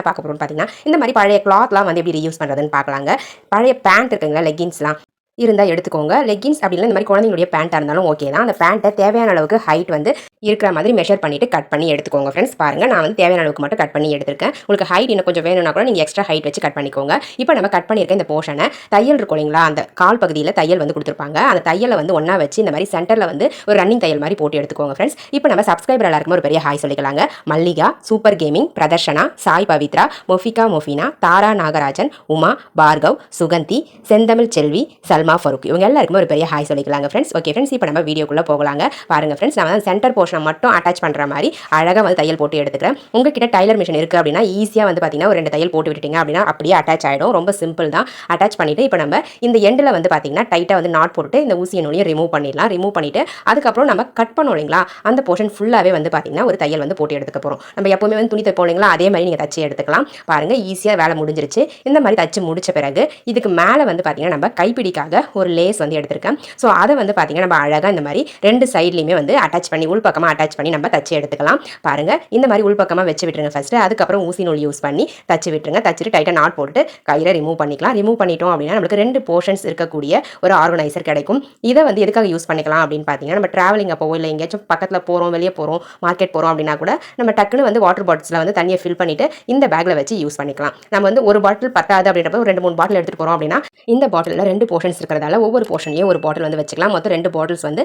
பார்க்க போகிறோம்னு பார்த்தீங்கன்னா இந்த மாதிரி பழைய கிளாத்லாம் வந்து எப்படி ரீயூஸ் பண்ணுறதுன்னு பார்க்கலாங்க. பழைய பேண்ட் இருக்குங்களா, லெகின்ஸ்லாம் இருந்தால் எடுத்துக்கோங்க. லெகின்ஸ் அப்படின்னா இந்த மாதிரி குழந்தைங்களுடைய பேண்ட்டாக இருந்தாலும் ஓகே தான். அந்த பேண்ட்டை தேவையான அளவுக்கு ஹைட் வந்து இருக்கிற மாதிரி மெஷர் பண்ணிவிட்டு கட் பண்ணி எடுத்துக்கோங்க ஃப்ரெண்ட்ஸ். பாருங்கள், நான் வந்து தேவையான அளவுக்கு மட்டும் கட் பண்ணி எடுத்துருக்கேன். உங்களுக்கு ஹைட் இன்னும் கொஞ்சம் வேணும்னா கூட நீங்கள் எக்ஸ்ட்ரா ஹைட் வச்சு கட் பண்ணிக்கோங்க. இப்போ நம்ம கட் பண்ணியிருக்க இந்த போர்ஷனை தையல் இருக்கும் இல்லைங்களா, அந்த கால் பகுதியில் தையல் வந்து கொடுத்துருப்பாங்க. அந்த தையலை வந்து ஒன்றா வச்சு இந்த மாதிரி சென்டரில் வந்து ஒரு ரன்னிங் தையல் மாதிரி போட்டு எடுத்துக்கோங்க ஃப்ரெண்ட்ஸ். இப்போ நம்ம சப்ஸ்கிரைபர் எல்லாருக்கும் ஒரு பெரிய ஹாய் சொல்லிக்கலாங்க. மல்லிகா, சூப்பர் கேமிங், பிரதர்ஷனா, சாய் பவித்ரா, மொஃபிகா மொஃபினா, தாரா நாகராஜன், உமா, பார்கவ், சுகந்தி, செந்தமிழ் செல்வி, சல்மா ஃபருக், இவங்க எல்லாருக்குமே ஒரு பெரிய ஹாய் சொல்லிக்கலாங்க ஃப்ரெண்ட்ஸ். ஓகே ஃப்ரெண்ட்ஸ், இப்போ நம்ம வீடியோக்குள்ளே போகலாங்க. பாருங்கள் ஃப்ரெண்ட்ஸ், நான் வந்து சென்டர் போர்ஷனை மட்டும் அட்டாச் பண்ணுற மாதிரி அழகாக வந்து தையல் போட்டு எடுத்துக்கிறேன். உங்ககிட்ட டைலர் மிஷின் இருக்குது அப்படின்னா ஈஸியாக வந்து பார்த்தீங்கன்னா ஒரு 2 தையல் போட்டு விட்டுட்டீங்க அப்படின்னா அப்படியே அட்டாச் ஆகிடும். ரொம்ப சிம்பிள் தான். அட்டாச் பண்ணிவிட்டு இப்போ நம்ம இந்த எண்டில் வந்து பார்த்தீங்கன்னா டைட்டாக வந்து நாட் போட்டு இந்த ஊசியை நூலியை ரிமூவ் பண்ணிடலாம். ரிமூவ் பண்ணிவிட்டு அதுக்கப்புறம் நம்ம கட் பண்ணோம் இல்லைங்களா, அந்த போர்ஷன் ஃபுல்லாகவே வந்து பார்த்தீங்கன்னா ஒரு தையல் வந்து போட்டு எடுத்துக்க போகிறோம். நம்ம எப்போவுமே வந்து துணி தைப்போம் இல்லைங்களா, அதே மாதிரி நீங்கள் தச்சு எடுத்துக்கலாம். பாருங்கள், ஈஸியாக வேலை முடிஞ்சிருச்சு. இந்த மாதிரி தச்சு முடிச்ச பிறகு இதுக்கு மேலே வந்து பார்த்தீங்கன்னா நம்ம கைப்பிடிக்காக ஒரு லேஸ் வந்து எடுத்திருக்கேன். ஸோ அதை வந்து பார்த்தீங்கன்னா நம்ம அழகாக இந்த மாதிரி 2 சைட்லையுமே வந்து அட்டாச் பண்ணி உள்பக்கமாக அட்டாச் பண்ணி நம்ம தச்சு எடுத்துக்கலாம். பாருங்கள், இந்த மாதிரி உள்பக்கமாக வச்சு விட்டுருங்க ஃபஸ்ட்டு. அதுக்கப்புறம் ஊசி நூல் யூஸ் பண்ணி தச்சு விட்டுருங்க. தச்சுட்டு டைட்டாக நாட் போட்டு கையில் ரிமூவ் பண்ணிக்கலாம். ரிமூவ் பண்ணிட்டோம் அப்படின்னா நம்மளுக்கு 2 போர்ஷன்ஸ் இருக்கக்கூடிய ஒரு ஆர்கனைசர் கிடைக்கும். இதை வந்து எதுக்காக யூஸ் பண்ணிக்கலாம் அப்படின்னு பார்த்தீங்கன்னா, நம்ம ட்ராவலிங் அப்போ இல்லை எங்கேயாச்சும் பக்கத்தில் போகிறோம், வெளியே போகிறோம், மார்க்கெட் போகிறோம் அப்படின்னா கூட நம்ம டக்குன்னு வந்து வாட்டர் பாட்டில்ஸில் வந்து தண்ணியை ஃபில் பண்ணிவிட்டு இந்த பேக்கில் வச்சு யூஸ் பண்ணிக்கலாம். நம்ம வந்து ஒரு பாட்டில் பத்தாது அப்படின்றப்ப ஒரு 2-3 பாட்டில் எடுத்துகிட்டு போகிறோம் அப்படின்னா இந்த பாட்டிலில் 2 போர்ஷன்ஸ் இருக்கிறதால ஒவ்வொரு போர்ஷன்லையும் ஒரு பாட்டில் வந்து வச்சுக்கலாம். மொத்தம் 2 பாட்டில்ஸ் வந்து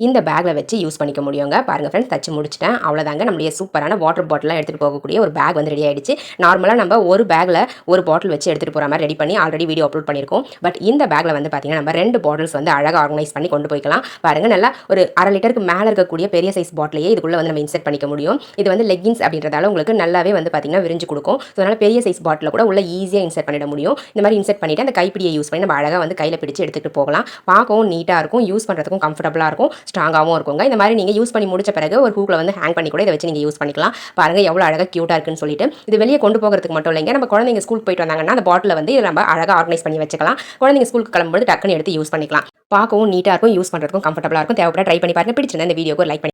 இந்த பேக்கில் வச்சு யூஸ் பண்ணிக்க முடியுங்க. பாருங்கள் ஃப்ரெண்ட்ஸ், தச்சு முடிச்சிட்டேன். அவ்வளோதாங்க, நம்மளுடைய சூப்பரான வாட்டர் பாட்டிலாம் எடுத்துகிட்டு போகக்கூடிய ஒரு பேக் வந்து ரெடி ஆகிடுச்சு. நார்மலாக நம்ம ஒரு பேக்கில் ஒரு பாட்டில் வச்சு எடுத்துகிட்டு போகிற மாதிரி ரெடி பண்ணி ஆல்ரெடி வீடியோ அப்லோட் பண்ணியிருக்கோம். பட் இந்த பேக்கில் வந்து பார்த்தீங்கன்னா நம்ம 2 பாட்டில்ஸ் வந்து அழகாக ஆர்கனைஸ் பண்ணி கொண்டு போய்க்கலாம். பாருங்கள், நல்லா ஒரு 1/2 லிட்டருக்கு மேலே இருக்கக்கூடிய பெரிய சைஸ் பாட்டிலையே இதுக்குள்ளே வந்து நம்ம இன்செர்ட் பண்ணிக்க முடியும். இது வந்து லெகின்ஸ் அப்படின்றதால உங்களுக்கு நல்லாவே வந்து பார்த்தீங்கன்னா விரிஞ்சு கொடுக்கும். ஸோ அதனால் பெரிய சைஸ் பாட்டில் கூட உள்ள ஈஸியாக இன்செர்ட் பண்ணிட முடியும். இந்த மாதிரி இன்செர்ட் பண்ணிவிட்டு அந்த கைப்பிடியை யூஸ் பண்ணி நம்ம அழகாக வந்து கையில் பிடிச்சி எடுத்துகிட்டு போகலாம். பார்க்கவும் நீட்டாக இருக்கும், யூஸ் பண்ணுறதுக்கும் கம்ஃபர்டபுளாக இருக்கும், ஸ்ட்ராங்காகவும் இருக்குங்க. இந்த மாதிரி நீங்கள் யூஸ் பண்ணி முடிச்ச பிறகு ஒரு ஹூக்கில் வந்து ஹேங் பண்ணி கூட இதை வச்சு நீங்கள் யூஸ் பண்ணிக்கலாம். பாருங்கள் எவ்வளோ அழகாக க்யூட்டாக இருக்குன்னு சொல்லிட்டு. இது வெளியே கொண்டு போகிறதுக்கு மட்டும் இல்லைங்க, நம்ம குழந்தைங்க ஸ்கூலுக்கு போயிட்டு வந்தாங்கன்னா அந்த பாட்டில் வந்து நம்ம அழகாக ஆர்கனைஸ் பண்ணி வச்சுக்கலாம். குழந்தைங்க ஸ்கூலுக்கு கிளம்பும்போது டக்குன்னு எடுத்து யூஸ் பண்ணிக்கலாம். பார்க்கவும் நீட்டாக இருக்கும், யூஸ் பண்ணுறதுக்கும் கம்ஃபர்டபுளாக இருக்கும். தேவைப்பட ட்ரை பண்ணி பாருங்கள். பிடிச்சிருந்தா இந்த வீடியோக்கு ஒரு லைக் பண்ணி